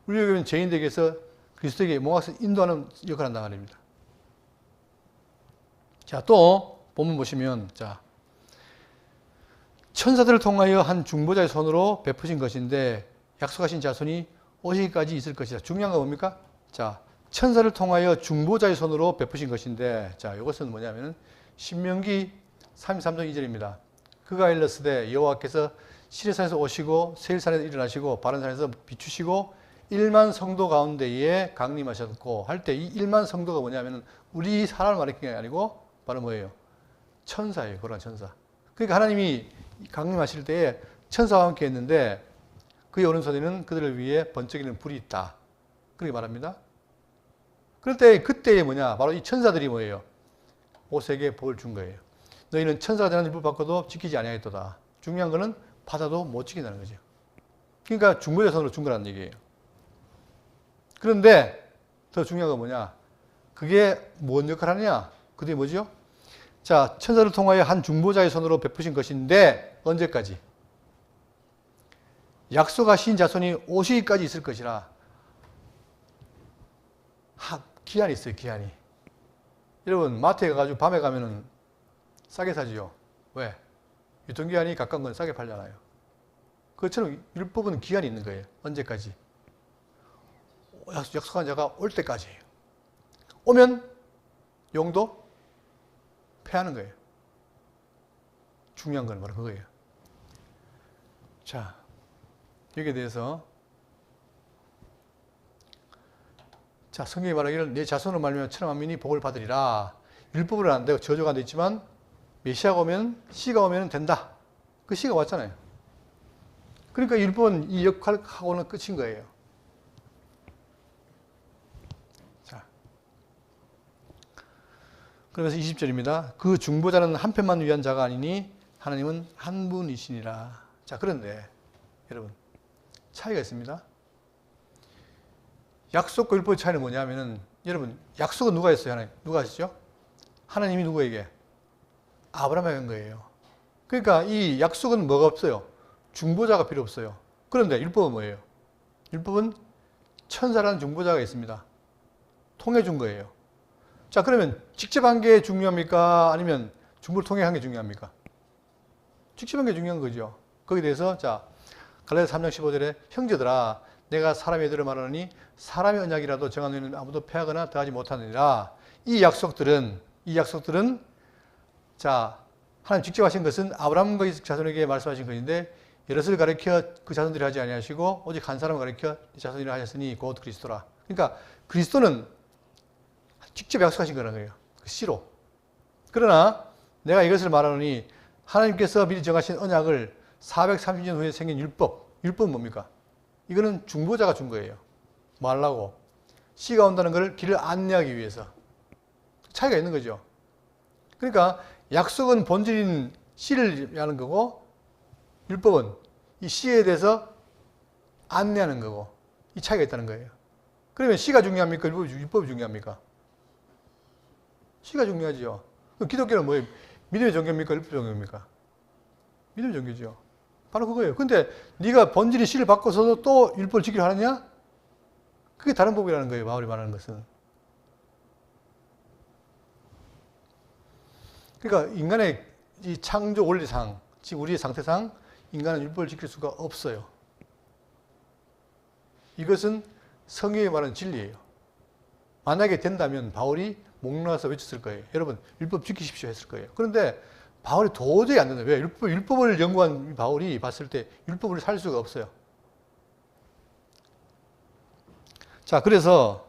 우리에게는 죄인들에게 서 그리스도에게 모아서 인도하는 역할을 한다는 말입니다. 자, 또 본문 보시면 자, 천사들을 통하여 한 중보자의 손으로 베푸신 것인데 약속하신 자손이 오시기까지 있을 것이다. 중요한 건 뭡니까? 자, 천사를 통하여 중보자의 손으로 베푸신 것인데, 자, 이것은 뭐냐면은 신명기 33장 2절입니다. 그가 일렀으되 여호와께서 시내산에서 오시고 세일산에서 일어나시고 바른산에서 비추시고 1만 성도 가운데에 강림하셨고 할 때 이 1만 성도가 뭐냐면은 우리 사람을 말하는 게 아니고 바로 뭐예요? 천사예요. 거룩한 천사. 그러니까 하나님이 강림하실 때에 천사와 함께 했는데 그의 오른손에는 그들을 위해 번쩍이는 불이 있다. 그렇게 말합니다. 그럴 때 그때에 뭐냐? 바로 이 천사들이 뭐예요? 모세에게 복을 준 거예요. 너희는 천사가 되는 율법 받고도 지키지 아니하였도다. 중요한 거는 받아도 못 지킨다는 거죠. 그러니까 중보자 손으로 준 거라는 얘기예요. 그런데 더 중요한 건 뭐냐? 그게 뭔 역할을 하느냐? 그게 뭐죠? 자, 천사를 통하여 한 중보자의 손으로 베푸신 것인데 언제까지? 약속하신 자손이 오시기까지 있을 것이라. 기한이 있어요, 기한이. 여러분, 마트에 가가지고 밤에 가면은 싸게 사지요. 왜? 유통기한이 가까운 건 싸게 팔잖아요. 그것처럼 율법은 기한이 있는 거예요. 언제까지? 약속한 자가 올 때까지예요. 오면 용도 패하는 거예요. 중요한 건 바로 그거예요. 자, 여기에 대해서 자, 성경이 말하기를 내 자손을 말미암아 천하 만민이 복을 받으리라. 율법으로는 안 되고 저주가 안 되지만 메시아가 오면 씨가 오면 된다. 그 씨가 왔잖아요. 그러니까 율법은 이 역할하고는 끝인 거예요. 자, 그러면서 20절입니다. 그 중보자는 한 편만 위한 자가 아니니 하나님은 한 분이시니라. 자, 그런데 여러분 차이가 있습니다. 약속과 율법의 차이는 뭐냐면은 여러분 약속은 누가 했어요? 하나님 누가 하시죠? 하나님이 누구에게? 아브라함에게 한 거예요. 그러니까 이 약속은 뭐가 없어요? 중보자가 필요 없어요. 그런데 율법은 뭐예요? 율법은 천사라는 중보자가 있습니다. 통해 준 거예요. 자, 그러면 직접 한 게 중요합니까? 아니면 중보를 통해 한 게 중요합니까? 직접 한 게 중요한 거죠. 거기에 대해서 자, 갈라디아서 3장 15절에 형제들아 내가 사람의 애들을 말하노니 사람의 언약이라도 정한 후에는 아무도 패하거나 더하지 못하느니라. 이 약속들은 자, 하나님 직접 하신 것은 아브라함과 이삭 자손에게 말씀하신 것인데 여럿을 가리켜 그 자손들이 하지 아니하시고 오직 한 사람을 가리켜 자손이라 하셨으니 곧 그리스도라. 그러니까 그리스도는 직접 약속하신 거라는 거예요. 그 씨로. 그러나 내가 이것을 말하노니 하나님께서 미리 정하신 언약을 430년 후에 생긴 율법은 뭡니까? 이거는 중보자가 준 거예요. 뭐 하려고? 씨가 온다는 걸 길을 안내하기 위해서. 차이가 있는 거죠. 그러니까 약속은 본질인 씨를 하는 거고 율법은 이 씨에 대해서 안내하는 거고 이 차이가 있다는 거예요. 그러면 씨가 중요합니까? 율법이 중요합니까? 씨가 중요하죠. 기독교는 뭐예요? 믿음의 종교입니까? 율법의 종교입니까? 믿음의 종교죠. 바로 그거예요. 근데 네가 본질이 씨를 바꿔서도 또 율법을 지키려 하느냐? 그게 다른 법이라는 거예요. 바울이 말하는 것은. 그러니까 인간의 이 창조 원리상, 즉 우리의 상태상 인간은 율법을 지킬 수가 없어요. 이것은 성경이 말하는 진리예요. 만약에 된다면 바울이 목놓아서 외쳤을 거예요. 여러분 율법 지키십시오 했을 거예요. 그런데 바울이 도저히 안 된다. 왜? 율법을 연구한 바울이 봤을 때 율법을 살 수가 없어요. 자, 그래서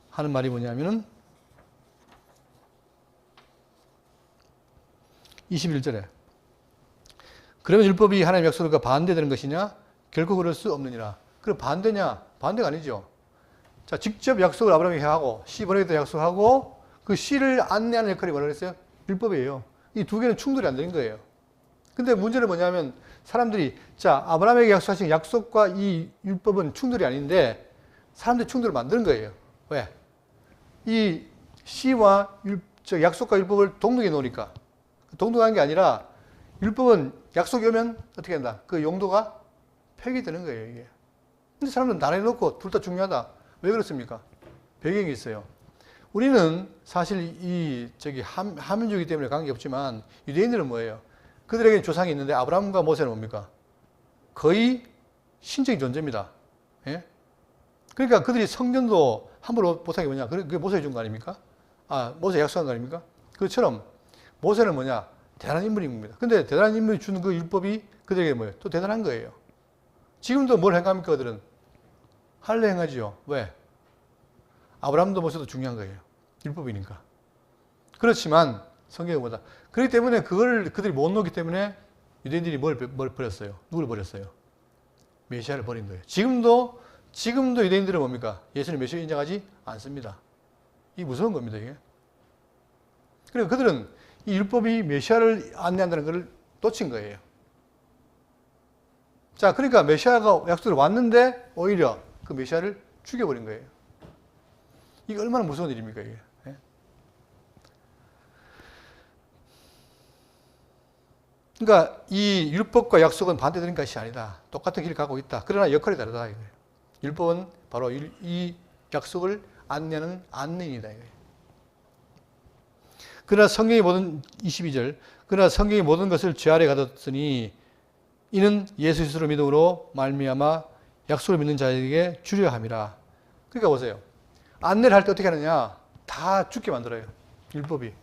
하는 말이 뭐냐면은 21절에 그러면 율법이 하나님의 약속과 반대되는 것이냐? 결코 그럴 수 없느니라. 그럼 반대냐? 반대가 아니죠. 자, 직접 약속을 아브라함에게 하고 씨 보내겠다 약속하고 그 씨를 안내하는 역할이 뭐라고 했어요? 율법이에요. 이 두 개는 충돌이 안 되는 거예요. 근데 문제는 뭐냐면 사람들이 자, 아브라함에게 약속하신 약속과 이 율법은 충돌이 아닌데 사람들이 충돌을 만드는 거예요. 왜? 이 씨와 약속과 율법을 동등해 놓으니까. 동등한 게 아니라 율법은 약속이 오면 어떻게 된다? 그 용도가 폐기되는 거예요, 이게. 근데 사람들은 나란히 놓고 둘 다 중요하다. 왜 그렇습니까? 배경이 있어요. 우리는 사실 하민족이기 때문에 관계없지만 유대인들은 뭐예요? 그들에게 조상이 있는데 아브라함과 모세는 뭡니까? 거의 신적인 존재입니다. 예? 그러니까 그들이 성전도 함부로 못하게 뭐냐? 그게 모세가 준 거 아닙니까? 모세 약속한 거 아닙니까? 그것처럼 모세는 뭐냐? 대단한 인물인 겁니다. 근데 대단한 인물이 준 그 율법이 그들에게 뭐예요? 또 대단한 거예요. 지금도 뭘 행합니까? 그들은 할례 행하지요. 왜? 아브라함도 모세도 중요한 거예요. 율법이니까. 그렇지만 성경은 뭐다? 그렇기 때문에 그들이 못 놓기 때문에 유대인들이 뭘 버렸어요? 누구를 버렸어요? 메시아를 버린 거예요. 지금도 유대인들은 뭡니까? 예수님 메시아 인정하지 않습니다. 이게 무서운 겁니다, 이게. 그리고 그들은 이 율법이 메시아를 안내한다는 것을 놓친 거예요. 자, 그러니까 메시아가 약속으로 왔는데 오히려 그 메시아를 죽여버린 거예요. 이게 얼마나 무서운 일입니까, 이게. 예? 그러니까 이 율법과 약속은 반대되는 것이 아니다. 똑같은 길을 가고 있다. 그러나 역할이 다르다, 이거예요. 율법은 바로 이 약속을 안내하는 안내인이다, 이거예요. 그러나 성경의 모든 22절 그러나 성경의 모든 것을 죄 아래 가뒀으니 이는 예수 그리스도를 믿음으로 말미암아 약속을 믿는 자에게 주려 함이라. 그러니까 보세요. 안내를 할 때 어떻게 하느냐? 다 죽게 만들어요. 율법이.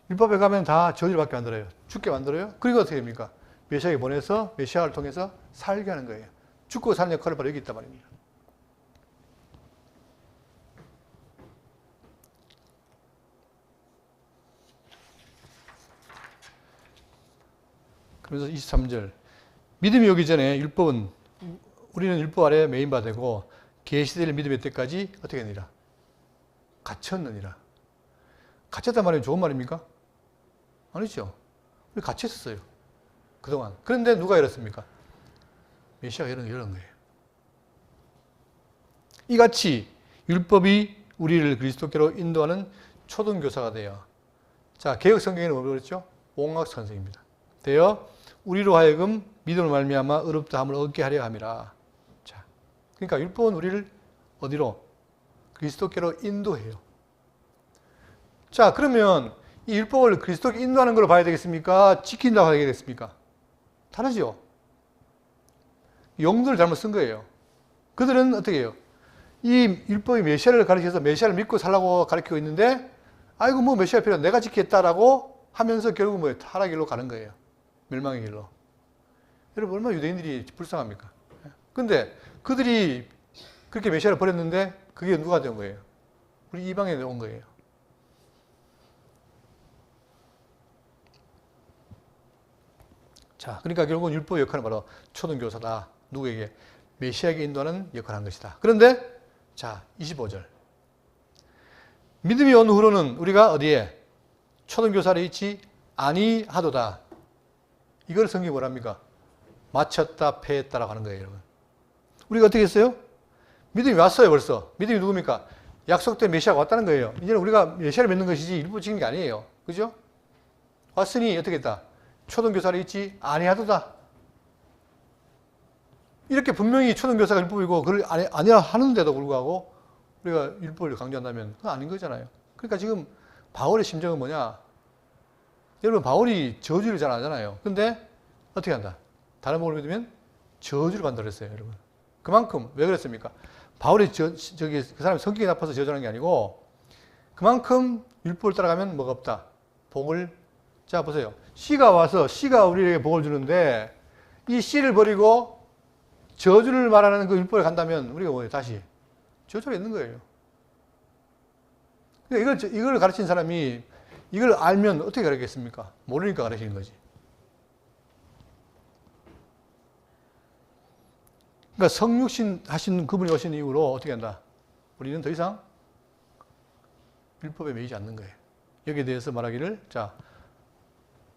율법에 가면 다 저주를 받게 만들어요. 죽게 만들어요. 그리고 어떻게 됩니까? 메시아에게 보내서 메시아를 통해서 살게 하는 거예요. 죽고 사는 역할을 바로 여기 있단 말입니다. 그래서 23절 믿음이 오기 전에 우리는 율법 아래 매인바되고 계시될 믿음의 때까지 어떻게 하느니라? 갇혔느니라. 갇혔단 말이 좋은 말입니까? 아니죠. 우리 갇혔었어요. 그동안. 그런데 누가 열었습니까? 메시아가 열은 거예요. 이같이 율법이 우리를 그리스도께로 인도하는 초등교사가 되어 자, 개혁 성경에는 뭐라고 그랬죠? 옹학 선생입니다. 되어 우리로 하여금 믿음을 말미암아 의롭다함을 얻게 하려 함이라. 자, 그러니까 율법은 우리를 어디로? 그리스도께로 인도해요. 자, 그러면 이 율법을 그리스도께 인도하는 걸로 봐야 되겠습니까? 지킨다고 봐야 되겠습니까? 다르죠. 용도를 잘못 쓴 거예요. 그들은 어떻게 해요? 이 율법이 메시아를 가르쳐서 메시아를 믿고 살라고 가르치고 있는데 아이고 뭐 메시아 필요 내가 지키겠다라고 하면서 결국 뭐예요? 타락의 길로 가는 거예요. 멸망의 길로. 여러분 얼마나 유대인들이 불쌍합니까? 근데 그들이 그렇게 메시아를 버렸는데 그게 누가 된 거예요? 우리 이방에 온 거예요. 자, 그러니까 결국은 율법의 역할은 바로 초등교사다. 누구에게? 메시아에게 인도하는 역할을 한 것이다. 그런데 자, 25절. 믿음이 온 후로는 우리가 어디에? 초등교사를 잊지 아니하도다. 이걸 성경이 뭐랍니까? 마쳤다 패했다라고 하는 거예요, 여러분. 우리가 어떻게 했어요? 믿음이 왔어요, 벌써. 믿음이 누굽니까? 약속된 메시아가 왔다는 거예요. 이제는 우리가 메시아를 믿는 것이지 일부 지kin 게 아니에요. 그죠? 왔으니 어떻게 했다? 초등교사를 잊지 아니하도다. 이렇게 분명히 초등교사가 율법이고 그걸 아니라 하는데도 불구하고 우리가 율법을 강조한다면 그건 아닌 거잖아요. 그러니까 지금 바울의 심정은 뭐냐? 여러분, 바울이 저주를 잘 안 하잖아요. 근데 어떻게 한다? 다른 복음을 믿으면 저주를 받는다 그랬어요, 여러분. 그만큼 왜 그랬습니까? 바울이 그 사람이 성격이 나빠서 저주하는 게 아니고 그만큼 율법을 따라가면 뭐가 없다. 복을. 자, 보세요. 씨가 와서 씨가 우리에게 복을 주는데 이 씨를 버리고 저주를 말하는 그 율법을 간다면 우리가 뭐예요? 다시 저주가 있는 거예요. 그러니까 이걸 가르친 사람이 이걸 알면 어떻게 가르치겠습니까? 모르니까 가르치는 거지. 그러니까 성육신 하신 그분이 오신 이후로 어떻게 한다? 우리는 더 이상 율법에 매이지 않는 거예요. 여기에 대해서 말하기를, 자,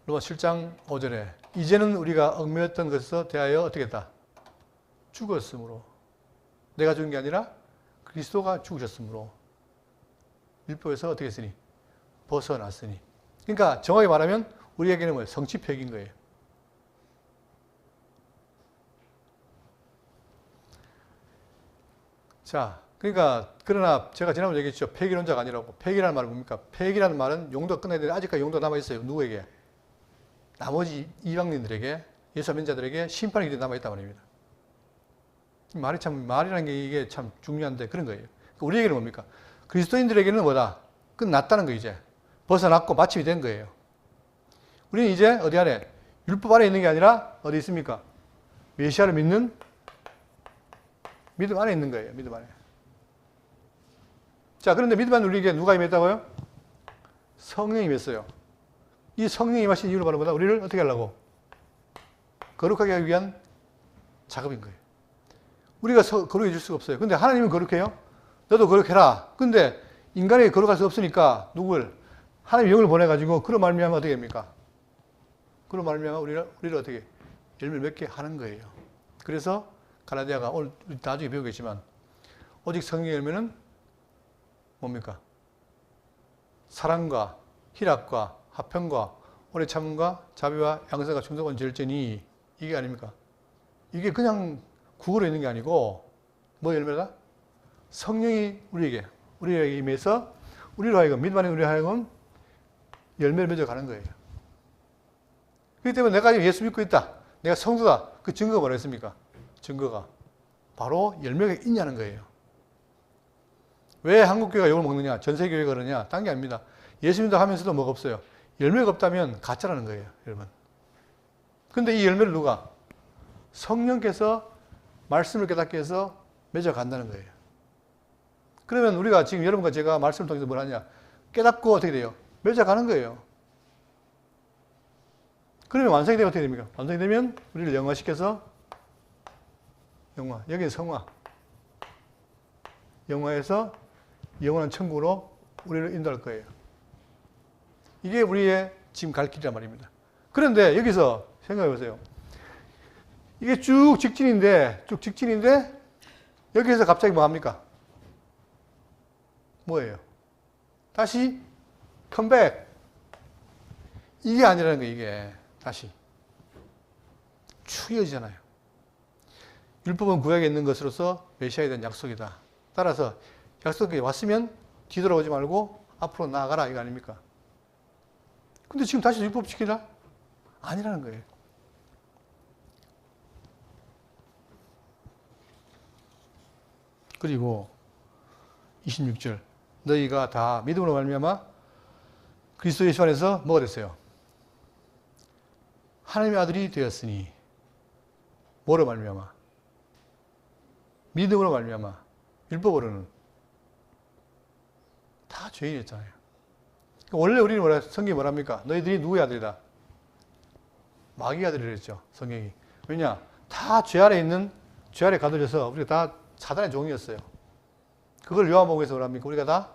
로마 7장 5절에 이제는 우리가 얽매였던 것에서 대하여 어떻게 했다? 죽었으므로. 내가 죽은 게 아니라 그리스도가 죽으셨으므로 율법에서 어떻게 했으니? 벗어났으니. 그러니까 정확히 말하면 우리에게는 뭐예요? 성취폐기인 거예요. 자, 그러니까 그러나 제가 지난번에 얘기했죠. 폐기론자가 아니라고. 폐기라는 말은 뭡니까? 폐기라는 말은 용도가 끝나야 되는데 아직까지 용도가 남아있어요. 누구에게? 나머지 이방인들에게, 예수 믿는 자들에게 심판이 기대 남아있단 말입니다. 말이라는 게 이게 참 중요한데 그런 거예요. 우리에게는 뭡니까? 그리스도인들에게는 뭐다? 끝났다는 거 이제. 벗어났고 마침이 된 거예요. 우리는 이제 어디 안에? 율법 안에 있는 게 아니라 어디 있습니까? 메시아를 믿는 믿음 안에 있는 거예요. 믿음 안에. 자, 그런데 믿음 안에 우리에게 누가 임했다고요? 성령이 임했어요. 이 성령이 임하신 이유는 바로 뭐다? 우리를 어떻게 하려고? 거룩하게 하기 위한 작업인 거예요. 우리가 거룩해 줄 수가 없어요. 근데 하나님은 거룩해요? 너도 거룩해라. 근데 인간에게 거룩할 수 없으니까 누굴? 하나님의 영을 보내가지고 그런 말미암아 어떻게 됩니까? 그런 말미암아 우리를 어떻게 열매를 맺게 하는 거예요. 그래서 갈라디아가 오늘 나중에 배우겠지만 오직 성령의 열매는 뭡니까? 사랑과 희락과 화평과 오래 참음과 자비와 양선과 충성과 절제니 이게 아닙니까? 이게 그냥 국어로 있는 게 아니고 뭐 열매다? 성령이 우리에게 임해서 우리로 하여금 믿음 안에 우리로 하여금 열매를 맺어가는 거예요. 그렇기 때문에 내가 예수 믿고 있다. 내가 성도다. 그 증거가 뭐라 했습니까? 증거가 바로 열매가 있냐는 거예요. 왜 한국교회가 욕을 먹느냐? 전세교회가 그러냐? 딴 게 아닙니다. 예수 믿는다 하면서도 뭐가 없어요? 열매가 없다면 가짜라는 거예요, 여러분. 근데 이 열매를 누가? 성령께서 말씀을 깨닫게 해서 맺어간다는 거예요. 그러면 우리가 지금 여러분과 제가 말씀을 통해서 뭘 하냐? 깨닫고 어떻게 돼요? 맺어가는 거예요. 그러면 완성이 되면 어떻게 됩니까? 완성이 되면 우리를 영화시켜서 여기는 성화. 영화에서 영원한 천국으로 우리를 인도할 거예요. 이게 우리의 지금 갈 길이란 말입니다. 그런데 여기서 생각해 보세요. 이게 쭉 직진인데 여기에서 갑자기 뭐 합니까? 뭐예요? 다시 컴백. 이게 아니라는 거예요, 이게. 다시. 쭉 이어지잖아요. 율법은 구약에 있는 것으로서 메시아에 대한 약속이다. 따라서 약속이 왔으면 뒤돌아오지 말고 앞으로 나아가라, 이거 아닙니까? 근데 지금 다시 율법 지키라? 아니라는 거예요. 그리고 26절 너희가 다 믿음으로 말미암아 그리스도 예수 안에서 뭐가 됐어요? 하나님의 아들이 되었으니 뭐로 말미암아? 믿음으로 말미암아. 율법으로는 다 죄인이었잖아요. 원래 우리는 성경이 뭐랍니까? 너희들이 누구의 아들이다? 마귀의 아들이라 했죠, 성경이. 왜냐? 다 죄 아래 있는, 죄 아래 가둬져서 우리가 다 사단의 종이었어요. 그걸 요한복음에서 뭐랍니까? 우리가 다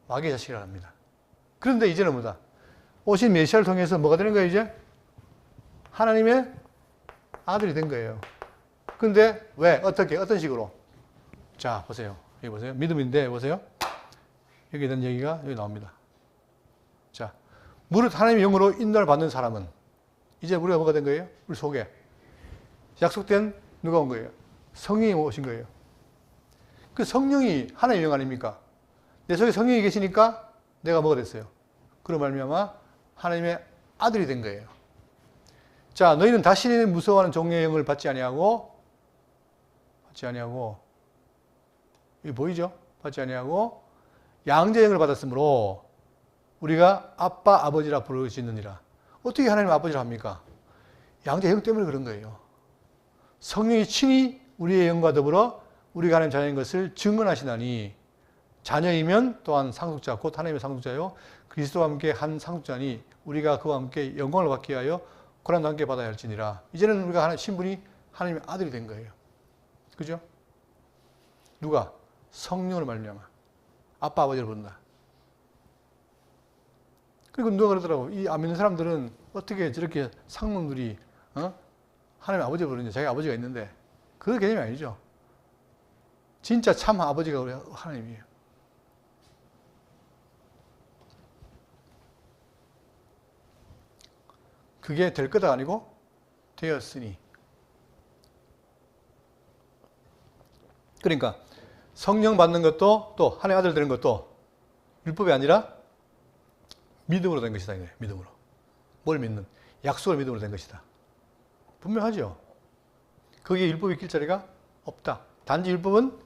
마귀의 자식이라 합니다. 그런데 이제는 뭐다? 오신 메시아를 통해서 뭐가 되는 거예요, 이제? 하나님의 아들이 된 거예요. 근데 왜? 어떻게? 어떤 식으로? 자, 보세요. 여기 보세요. 믿음인데, 보세요. 여기에 대한 얘기가 여기 나옵니다. 자, 무릇 하나님의 영으로 인도를 받는 사람은 이제 우리가 뭐가 된 거예요? 우리 속에 약속된 누가 온 거예요? 성령이 오신 거예요. 그 성령이 하나님의 영 아닙니까? 내 속에 성령이 계시니까 내가 뭐가 됐어요? 그로 말미암아 하나님의 아들이 된 거예요. 자, 너희는 다시는 무서워하는 종의 영을 받지 아니하고 이거 보이죠? 받지 아니하고 양자의 영을 받았으므로 우리가 아빠, 아버지라 부르시느니라. 어떻게 하나님 아버지라 합니까? 양자의 영 때문에 그런 거예요. 성령이 친히 우리의 영과 더불어 우리가 하나님 자녀인 것을 증언하시나니 자녀이면 또한 상속자 곧 하나님의 상속자요 그리스도와 함께 한 상속자니 우리가 그와 함께 영광을 받기 위하여 고난도 함께 받아야 할지니라. 이제는 우리가 하나님 신분이 하나님의 아들이 된 거예요. 그죠? 누가? 성령을 말미암아 아빠 아버지를 부른다. 그리고 누가 그러더라고. 이 안 믿는 사람들은 어떻게 저렇게 상놈들이 하나님 아버지를 부르냐. 자기 아버지가 있는데 그 개념이 아니죠. 진짜 참 아버지가 우리 하나님이에요. 그게 될 거다 아니고 되었으니. 그러니까 성령 받는 것도 또 하나님의 아들 되는 것도 율법이 아니라 믿음으로 된 것이다. 믿음으로. 뭘 믿는? 약속을 믿음으로 된 것이다. 분명하죠. 거기에 율법이 낄 자리가 없다. 단지 율법은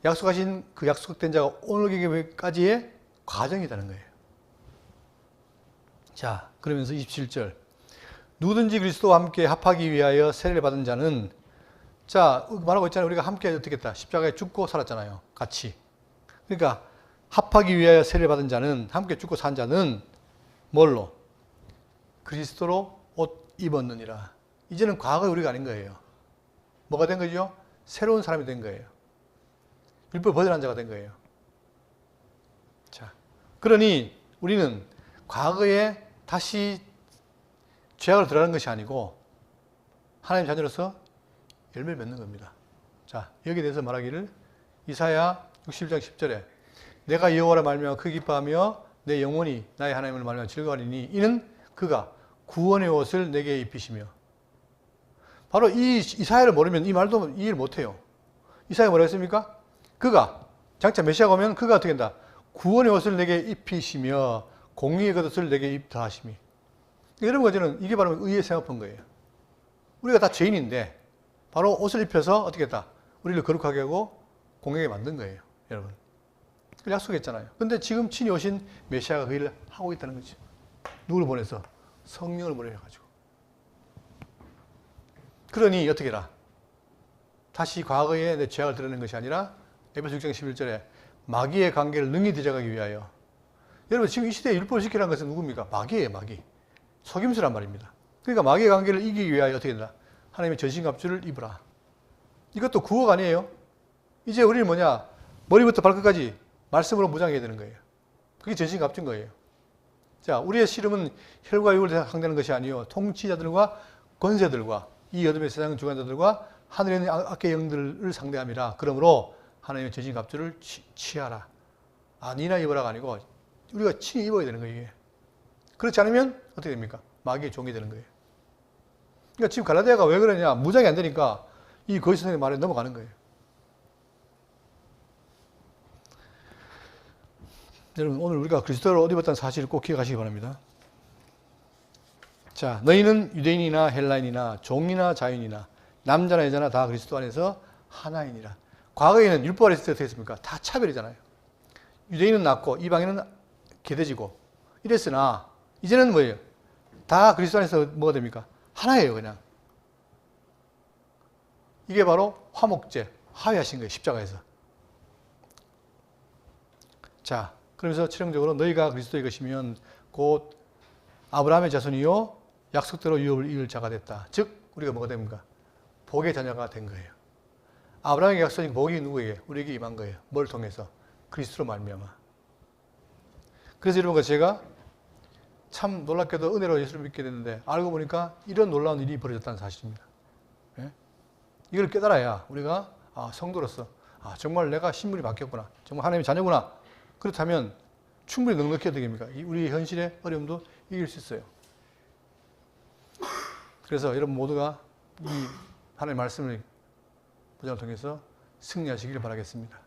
약속하신 그 약속된 자가 오늘까지의 과정이라는 거예요. 자, 그러면서 27절. 누구든지 그리스도와 함께 합하기 위하여 세례를 받은 자는 자, 말하고 있잖아요. 우리가 함께 어떻게 했다. 십자가에 죽고 살았잖아요. 같이. 그러니까 합하기 위하여 세례를 받은 자는 함께 죽고 산 자는 뭘로? 그리스도로 옷 입었느니라. 이제는 과거의 우리가 아닌 거예요. 뭐가 된 거죠? 새로운 사람이 된 거예요. 율법 벗어난 자가 된 거예요. 자, 그러니 우리는 과거에 다시 죄악을 들어가는 것이 아니고 하나님 자녀로서 열매를 맺는 겁니다. 자, 여기에 대해서 말하기를 이사야 61장 10절에 내가 여호와라 말미암아 그 기뻐하며 내 영혼이 나의 하나님을 말미암아 즐거워하리니 이는 그가 구원의 옷을 내게 입히시며. 바로 이 이사야를 모르면 이 말도 이해를 못해요. 이사야가 뭐라고 했습니까? 그가 장차 메시아가 오면 그가 어떻게 한다? 구원의 옷을 내게 입히시며 공의의 겉옷을 내게 입다 하심이. 여러분, 저는 이게 바로 의의 생업한 거예요. 우리가 다 죄인인데 바로 옷을 입혀서 어떻게 했다? 우리를 거룩하게 하고 공의하게 만든 거예요. 여러분. 그걸 약속했잖아요. 근데 지금 친히 오신 메시아가 그 일을 하고 있다는 거죠. 누구를 보내서? 성령을 보내가지고. 그러니 어떻게 해라? 다시 과거에 내 죄악을 드러내는 것이 아니라 에베소 6장 11절에 마귀의 관계를 능히 뒤져가기 위하여. 여러분, 지금 이 시대에 율법을 지키라는 것은 누굽니까? 마귀예요, 마귀. 속임수란 말입니다. 그러니까 마귀의 관계를 이기기 위하여 어떻게 된다? 하나님의 전신갑주를 입으라. 이것도 구호가 아니에요. 이제 우리는 뭐냐? 머리부터 발끝까지 말씀으로 무장해야 되는 거예요. 그게 전신갑주인 거예요. 자, 우리의 씨름은 혈과 육을 상대하는 것이 아니요 통치자들과 권세들과 이 어둠의 세상 주관자들과 하늘에 있는 악의 영들을 상대함이라. 그러므로 하나님의 전신갑주를 취하라. 니나 입어라가 아니고 우리가 친히 입어야 되는 거예요. 이게. 그렇지 않으면 어떻게 됩니까? 마귀의 종이 되는 거예요. 그러니까 지금 갈라디아가 왜 그러냐? 무장이 안 되니까 이 거짓 선생의 말에 넘어가는 거예요. 여러분, 오늘 우리가 그리스도를 옷 입었다는 사실을 꼭 기억하시기 바랍니다. 자, 너희는 유대인이나 헬라인이나 종이나 자유인이나 남자나 여자나 다 그리스도 안에서 하나이니라. 과거에는 율법 아래서 어떻게 했습니까? 다 차별이잖아요. 유대인은 낮고 이방인은 개돼지고 이랬으나 이제는 뭐예요? 다 그리스도 안에서 뭐가 됩니까? 하나예요, 그냥. 이게 바로 화목제, 화해하신 거예요, 십자가에서. 자, 그러면서 최종적으로 너희가 그리스도의 것이면 곧 아브라함의 자손이요 약속대로 유업을 이을 자가 됐다. 즉 우리가 뭐가 됩니까? 복의 자녀가 된 거예요. 아브라함의 약속인 복이 누구에게? 우리에게 임한 거예요. 뭘 통해서? 그리스도로 말미암아. 그래서 여러분과 제가 참 놀랍게도 은혜로 예수를 믿게 됐는데 알고 보니까 이런 놀라운 일이 벌어졌다는 사실입니다. 예? 이걸 깨달아야 우리가 성도로서 정말 내가 신분이 바뀌었구나. 정말 하나님의 자녀구나. 그렇다면 충분히 넉넉히 어떻게 됩니까? 우리 현실의 어려움도 이길 수 있어요. 그래서 여러분 모두가 이 하나님의 말씀을 보장을 통해서 승리하시길 바라겠습니다.